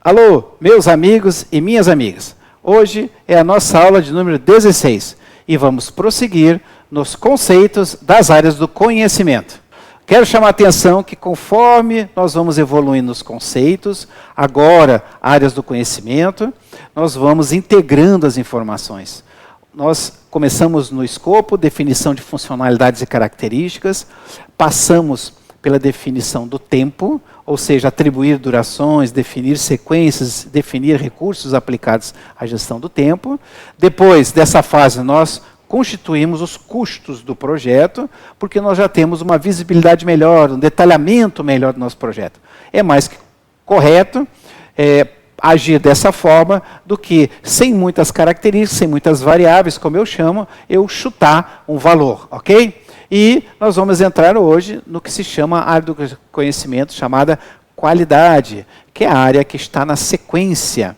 Alô, meus amigos e minhas amigas. Hoje é a nossa aula de número 16 e vamos prosseguir nos conceitos das áreas do conhecimento. Quero chamar a atenção que conforme nós vamos evoluindo nos conceitos, agora áreas do conhecimento, nós vamos integrando as informações. Nós começamos no escopo, definição de funcionalidades e características, passamos pela definição do tempo, ou seja, atribuir durações, definir sequências, definir recursos aplicados à gestão do tempo. Depois dessa fase, nós constituímos os custos do projeto, porque nós já temos uma visibilidade melhor, um detalhamento melhor do nosso projeto. É mais que correto agir dessa forma do que, sem muitas características, sem muitas variáveis, como eu chamo, eu chutar um valor, ok? E nós vamos entrar hoje no que se chama a área do conhecimento chamada qualidade, que é a área que está na sequência.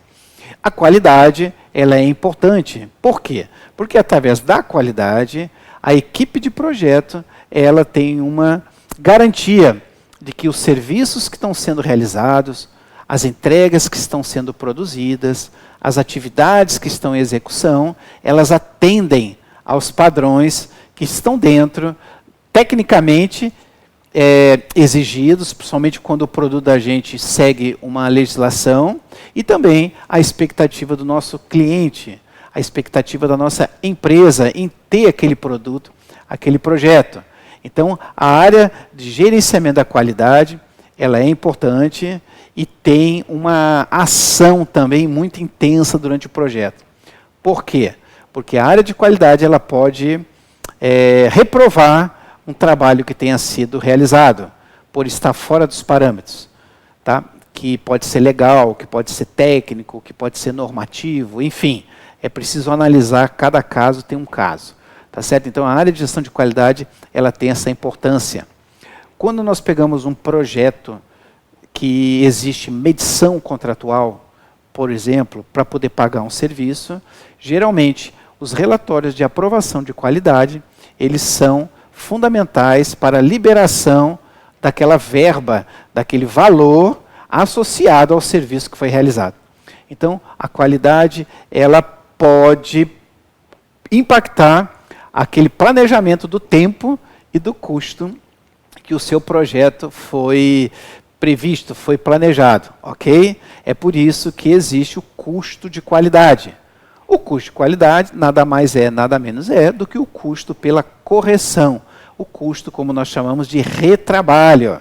A qualidade, ela é importante. Por quê? Porque através da qualidade, a equipe de projeto, ela tem uma garantia de que os serviços que estão sendo realizados, as entregas que estão sendo produzidas, as atividades que estão em execução, elas atendem aos padrões que estão dentro, tecnicamente exigidos, principalmente quando o produto da gente segue uma legislação, e também a expectativa do nosso cliente, a expectativa da nossa empresa em ter aquele produto, aquele projeto. Então, a área de gerenciamento da qualidade, ela é importante e tem uma ação também muito intensa durante o projeto. Por quê? Porque a área de qualidade ela pode reprovar um trabalho que tenha sido realizado, por estar fora dos parâmetros, tá? Que pode ser legal, que pode ser técnico, que pode ser normativo, enfim. É preciso analisar, cada caso tem um caso. Tá certo? Então, a área de gestão de qualidade ela tem essa importância. Quando nós pegamos um projeto que existe medição contratual, por exemplo, para poder pagar um serviço, geralmente os relatórios de aprovação de qualidade, eles são fundamentais para a liberação daquela verba, daquele valor associado ao serviço que foi realizado. Então, a qualidade, ela pode impactar aquele planejamento do tempo e do custo que o seu projeto foi previsto, foi planejado, ok? É por isso que existe o custo de qualidade. O custo de qualidade nada mais é, nada menos é do que o custo pela correção. O custo, como nós chamamos de retrabalho.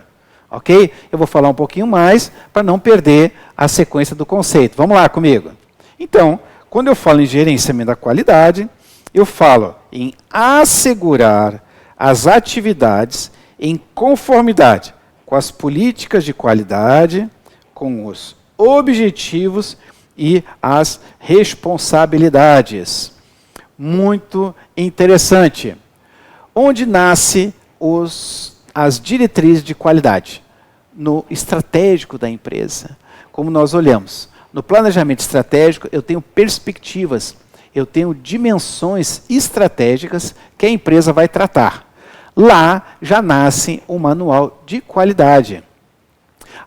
Ok? Eu vou falar um pouquinho mais para não perder a sequência do conceito. Vamos lá comigo. Então, quando eu falo em gerenciamento da qualidade, eu falo em assegurar as atividades em conformidade com as políticas de qualidade, com os objetivos e as responsabilidades. Muito interessante. Onde nasce as diretrizes de qualidade? No estratégico da empresa. Como nós olhamos. No planejamento estratégico, eu tenho perspectivas, eu tenho dimensões estratégicas que a empresa vai tratar. Lá já nasce um manual de qualidade.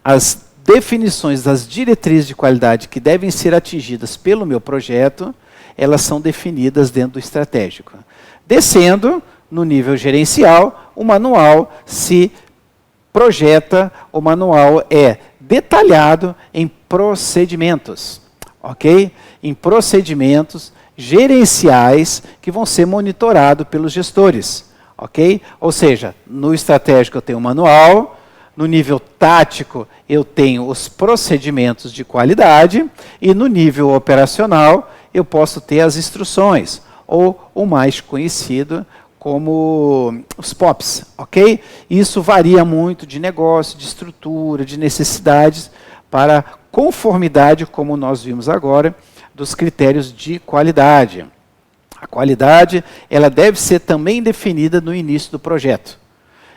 As definições das diretrizes de qualidade que devem ser atingidas pelo meu projeto, elas são definidas dentro do estratégico. Descendo, no nível gerencial, o manual se projeta, o manual é detalhado em procedimentos, ok? Em procedimentos gerenciais que vão ser monitorados pelos gestores, ok? Ou seja, no estratégico eu tenho o manual, no nível tático, eu tenho os procedimentos de qualidade e no nível operacional, eu posso ter as instruções, ou o mais conhecido como os POPs, ok? Isso varia muito de negócio, de estrutura, de necessidades, para conformidade, como nós vimos agora, dos critérios de qualidade. A qualidade, ela deve ser também definida no início do projeto,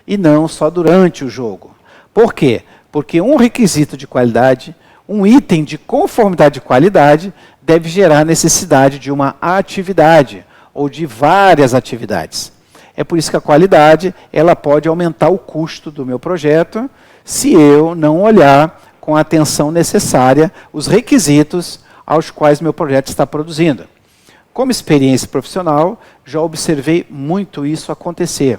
e não só durante o jogo. Por quê? Porque um requisito de qualidade, um item de conformidade de qualidade, deve gerar necessidade de uma atividade, ou de várias atividades. É por isso que a qualidade ela pode aumentar o custo do meu projeto, se eu não olhar com a atenção necessária os requisitos aos quais meu projeto está produzindo. Como experiência profissional, já observei muito isso acontecer.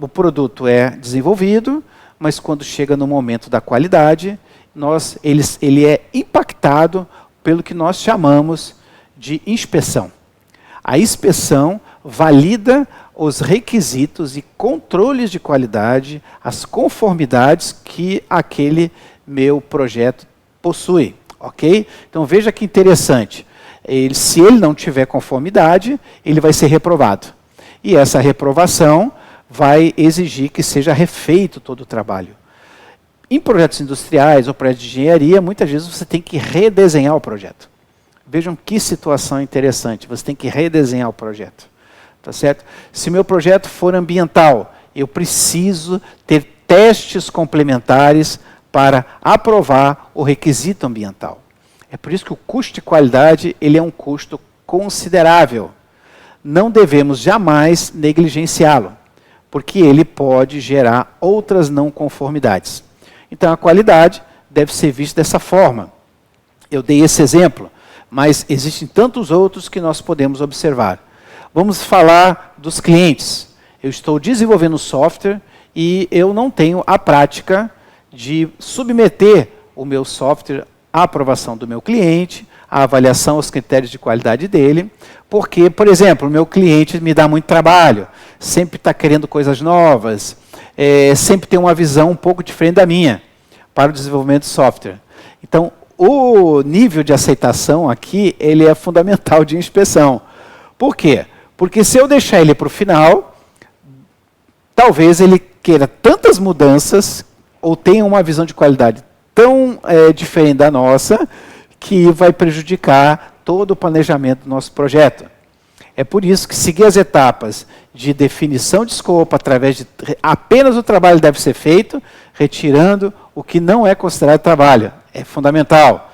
O produto é desenvolvido, mas quando chega no momento da qualidade, ele é impactado pelo que nós chamamos de inspeção. A inspeção valida os requisitos e controles de qualidade, as conformidades que aquele meu projeto possui. Ok? Então veja que interessante. Se ele não tiver conformidade, ele vai ser reprovado. E essa reprovação vai exigir que seja refeito todo o trabalho. Em projetos industriais ou projetos de engenharia, muitas vezes você tem que redesenhar o projeto. Vejam que situação interessante, você tem que redesenhar o projeto. Tá certo? Se meu projeto for ambiental, eu preciso ter testes complementares para aprovar o requisito ambiental. É por isso que o custo de qualidade ele é um custo considerável. Não devemos jamais negligenciá-lo, porque ele pode gerar outras não conformidades. Então a qualidade deve ser vista dessa forma. Eu dei esse exemplo, mas existem tantos outros que nós podemos observar. Vamos falar dos clientes. Eu estou desenvolvendo software e eu não tenho a prática de submeter o meu software à aprovação do meu cliente, à avaliação aos critérios de qualidade dele, porque, por exemplo, o meu cliente me dá muito trabalho, sempre está querendo coisas novas, sempre tem uma visão um pouco diferente da minha para o desenvolvimento de software. Então, o nível de aceitação aqui ele é fundamental de inspeção. Por quê? Porque se eu deixar ele para o final, talvez ele queira tantas mudanças ou tenha uma visão de qualidade tão diferente da nossa que vai prejudicar todo o planejamento do nosso projeto. É por isso que seguir as etapas de definição de escopo através de apenas o trabalho deve ser feito, retirando o que não é considerado trabalho. É fundamental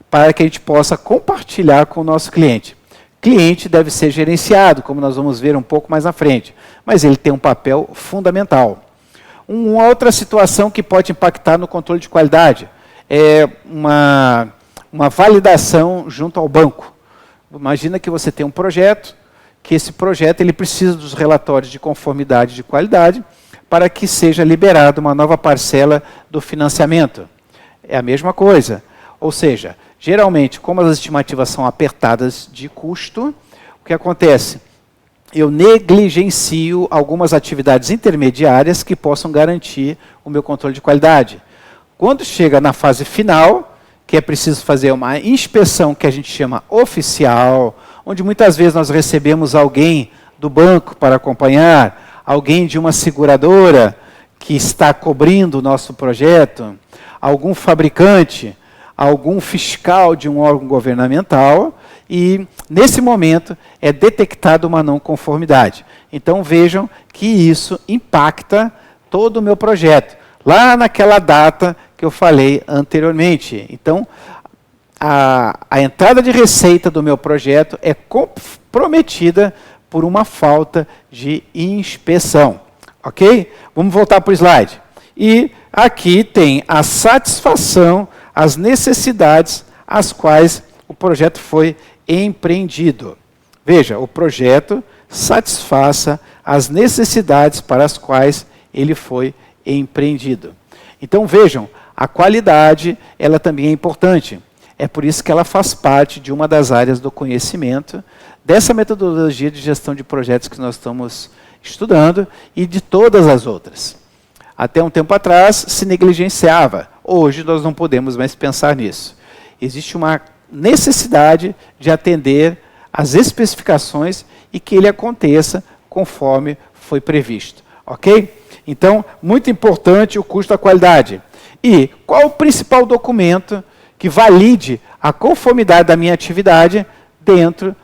para que a gente possa compartilhar com o nosso cliente. Cliente deve ser gerenciado, como nós vamos ver um pouco mais à frente, mas ele tem um papel fundamental. Uma outra situação que pode impactar no controle de qualidade é uma validação junto ao banco. Imagina que você tem um projeto, que esse projeto ele precisa dos relatórios de conformidade de qualidade para que seja liberada uma nova parcela do financiamento. É a mesma coisa. Ou seja, geralmente, como as estimativas são apertadas de custo, o que acontece? Eu negligencio algumas atividades intermediárias que possam garantir o meu controle de qualidade. Quando chega na fase final, que é preciso fazer uma inspeção que a gente chama oficial, onde muitas vezes nós recebemos alguém do banco para acompanhar, alguém de uma seguradora que está cobrindo o nosso projeto, algum fabricante, algum fiscal de um órgão governamental, e nesse momento é detectada uma não conformidade. Então vejam que isso impacta todo o meu projeto, lá naquela data que eu falei anteriormente. Então, a entrada de receita do meu projeto é comprometida por uma falta de inspeção. Ok? Vamos voltar para o slide. E aqui tem a satisfação, as necessidades às quais o projeto foi empreendido. Veja, o projeto satisfaça as necessidades para as quais ele foi empreendido. Então vejam, a qualidade ela também é importante. É por isso que ela faz parte de uma das áreas do conhecimento, dessa metodologia de gestão de projetos que nós estamos estudando e de todas as outras. Até um tempo atrás se negligenciava. Hoje nós não podemos mais pensar nisso. Existe uma necessidade de atender às especificações e que ele aconteça conforme foi previsto. Ok? Então, muito importante o custo da qualidade. E qual o principal documento que valide a conformidade da minha atividade dentro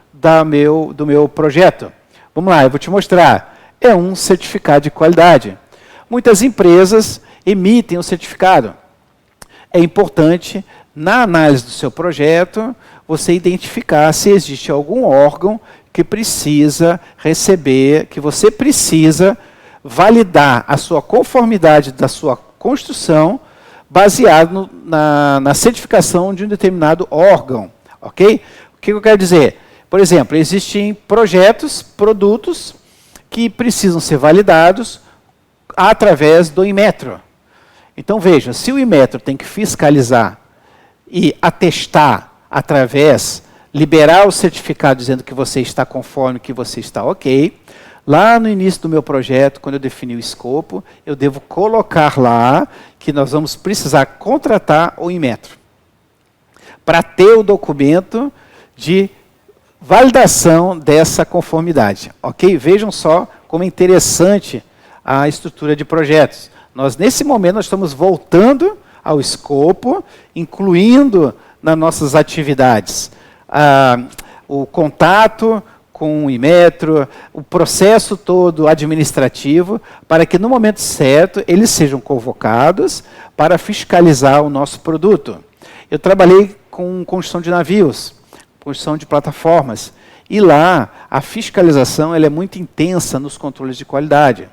do meu projeto? Vamos lá, eu vou te mostrar. É um certificado de qualidade. Muitas empresas emitem um certificado. É importante, na análise do seu projeto, você identificar se existe algum órgão que precisa receber, que você precisa validar a sua conformidade da sua construção baseado na certificação de um determinado órgão, ok? O que eu quero dizer? Por exemplo, existem projetos, produtos que precisam ser validados através do Inmetro. Então veja, se o Inmetro tem que fiscalizar e atestar através, liberar o certificado dizendo que você está conforme, que você está ok, lá no início do meu projeto, quando eu defini o escopo, eu devo colocar lá que nós vamos precisar contratar o Inmetro para ter o documento de validação dessa conformidade. Ok? Vejam só como é interessante a estrutura de projetos. Nesse momento, nós estamos voltando ao escopo, incluindo nas nossas atividades o contato com o Inmetro, o processo todo administrativo, para que no momento certo eles sejam convocados para fiscalizar o nosso produto. Eu trabalhei com construção de navios, construção de plataformas, e lá a fiscalização ela é muito intensa nos controles de qualidade.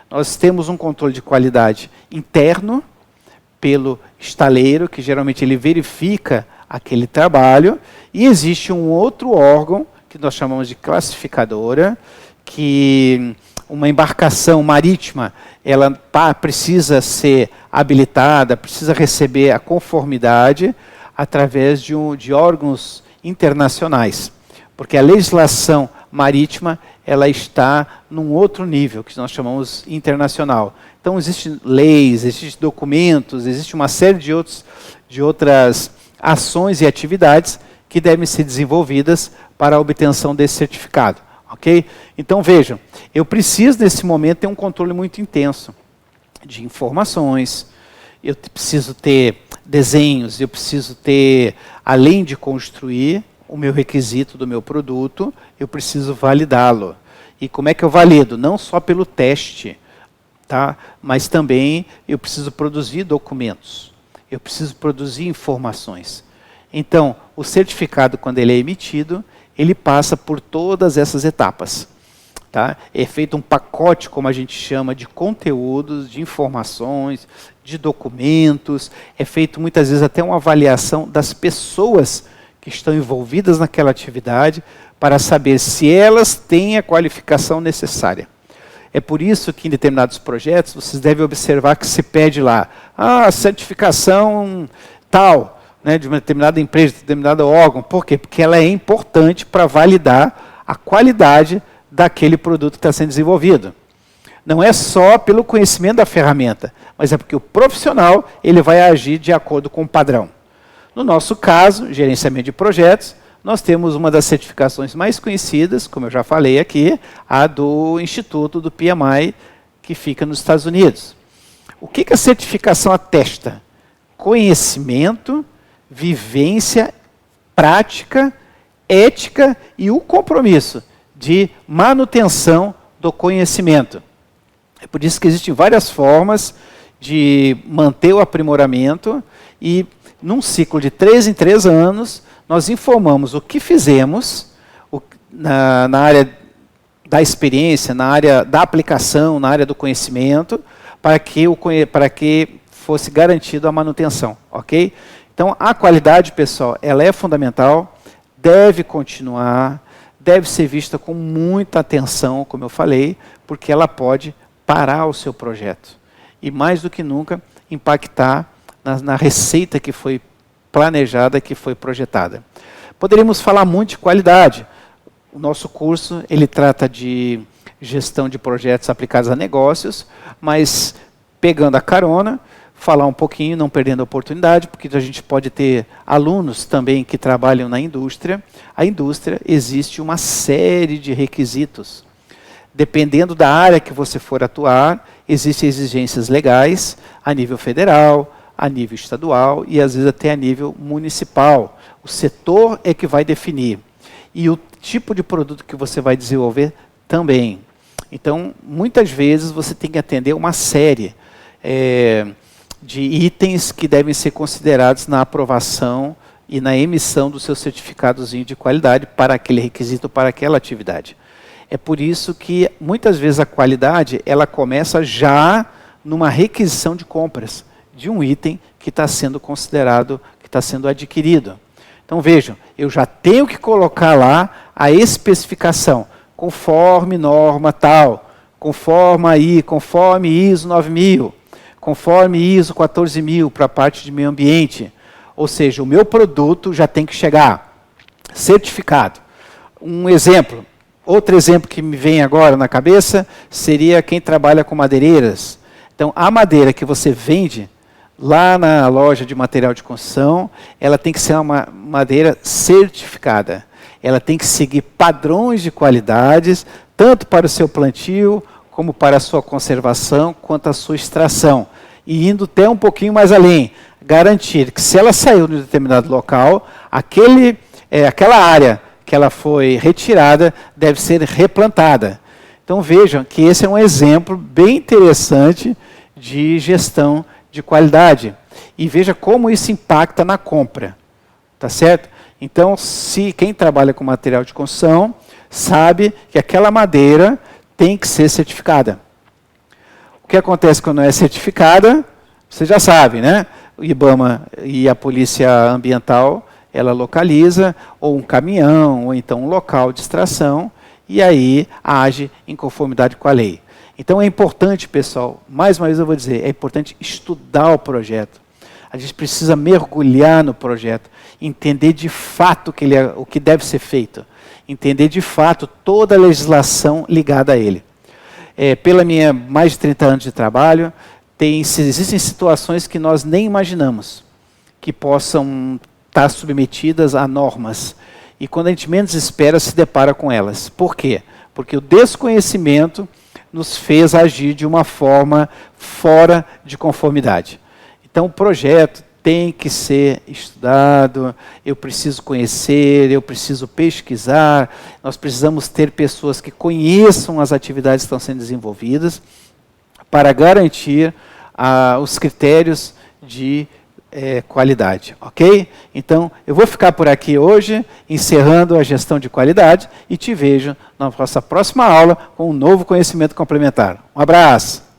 Nós temos um controle de qualidade interno, pelo estaleiro, que geralmente ele verifica aquele trabalho, e existe um outro órgão, que nós chamamos de classificadora, que uma embarcação marítima, ela precisa ser habilitada, precisa receber a conformidade através de órgãos internacionais. Porque a legislação marítima ela está num outro nível, que nós chamamos internacional. Então, existem leis, existem documentos, existe uma série de outras ações e atividades que devem ser desenvolvidas para a obtenção desse certificado. Ok? Então, vejam, eu preciso, nesse momento, ter um controle muito intenso de informações, eu preciso ter desenhos, eu preciso ter, além de construir o meu requisito do meu produto, eu preciso validá-lo. E como é que eu valido? Não só pelo teste, tá? Mas também eu preciso produzir documentos, eu preciso produzir informações. Então, o certificado, quando ele é emitido, ele passa por todas essas etapas. Tá? É feito um pacote, como a gente chama, de conteúdos, de informações, de documentos. É feito muitas vezes até uma avaliação das pessoas que estão envolvidas naquela atividade para saber se elas têm a qualificação necessária. É por isso que em determinados projetos vocês devem observar que se pede lá certificação tal, né, de uma determinada empresa, de um determinado órgão. Por quê? Porque ela é importante para validar a qualidade daquele produto que está sendo desenvolvido. Não é só pelo conhecimento da ferramenta, mas é porque o profissional ele vai agir de acordo com o padrão. No nosso caso, gerenciamento de projetos, nós temos uma das certificações mais conhecidas, como eu já falei aqui, a do Instituto do PMI, que fica nos Estados Unidos. O que a certificação atesta? Conhecimento, vivência, prática, ética e o compromisso de manutenção do conhecimento. É por isso que existem várias formas de manter o aprimoramento e, num ciclo de 3 em 3 anos, nós informamos o que fizemos na área da experiência, na área da aplicação, na área do conhecimento, para que fosse garantido a manutenção, ok? Então, a qualidade, pessoal, ela é fundamental, deve continuar, deve ser vista com muita atenção, como eu falei, porque ela pode parar o seu projeto. E, mais do que nunca, impactar na receita que foi planejada, que foi projetada. Poderíamos falar muito de qualidade. O nosso curso, ele trata de gestão de projetos aplicados a negócios, mas pegando a carona, falar um pouquinho, não perdendo a oportunidade, porque a gente pode ter alunos também que trabalham na indústria. A indústria existe uma série de requisitos. Dependendo da área que você for atuar, existem exigências legais a nível federal, a nível estadual e às vezes até a nível municipal. O setor é que vai definir. E o tipo de produto que você vai desenvolver também. Então, muitas vezes você tem que atender uma série de itens que devem ser considerados na aprovação e na emissão do seu certificadozinho de qualidade para aquele requisito, para aquela atividade. É por isso que, muitas vezes, a qualidade ela começa já numa requisição de compras, de um item que está sendo considerado, que está sendo adquirido. Então vejam, eu já tenho que colocar lá a especificação, conforme norma tal, conforme ISO 9000, conforme ISO 14000 para a parte de meio ambiente. Ou seja, o meu produto já tem que chegar certificado. Um exemplo, outro exemplo que me vem agora na cabeça seria quem trabalha com madeireiras. Então, a madeira que você vende lá na loja de material de construção, ela tem que ser uma madeira certificada. Ela tem que seguir padrões de qualidades, tanto para o seu plantio, como para a sua conservação, quanto a sua extração. E indo até um pouquinho mais além, garantir que se ela saiu de um determinado local, aquela área que ela foi retirada deve ser replantada. Então vejam que esse é um exemplo bem interessante de gestão de qualidade. E veja como isso impacta na compra. Tá certo? Então, se quem trabalha com material de construção sabe que aquela madeira tem que ser certificada. O que acontece quando não é certificada, você já sabe, né? O IBAMA e a Polícia Ambiental, ela localiza ou um caminhão, ou então um local de extração, e aí age em conformidade com a lei. Então é importante, pessoal, mais uma vez eu vou dizer, é importante estudar o projeto. A gente precisa mergulhar no projeto, entender de fato o que deve ser feito, entender de fato toda a legislação ligada a ele. Pela minha mais de 30 anos de trabalho, existem situações que nós nem imaginamos que possam estar submetidas a normas. E quando a gente menos espera, se depara com elas. Por quê? Porque o desconhecimento nos fez agir de uma forma fora de conformidade. Então, o projeto tem que ser estudado, eu preciso conhecer, eu preciso pesquisar, nós precisamos ter pessoas que conheçam as atividades que estão sendo desenvolvidas para garantir os critérios de qualidade, ok? Então, eu vou ficar por aqui hoje, encerrando a gestão de qualidade, e te vejo na nossa próxima aula com um novo conhecimento complementar. Um abraço!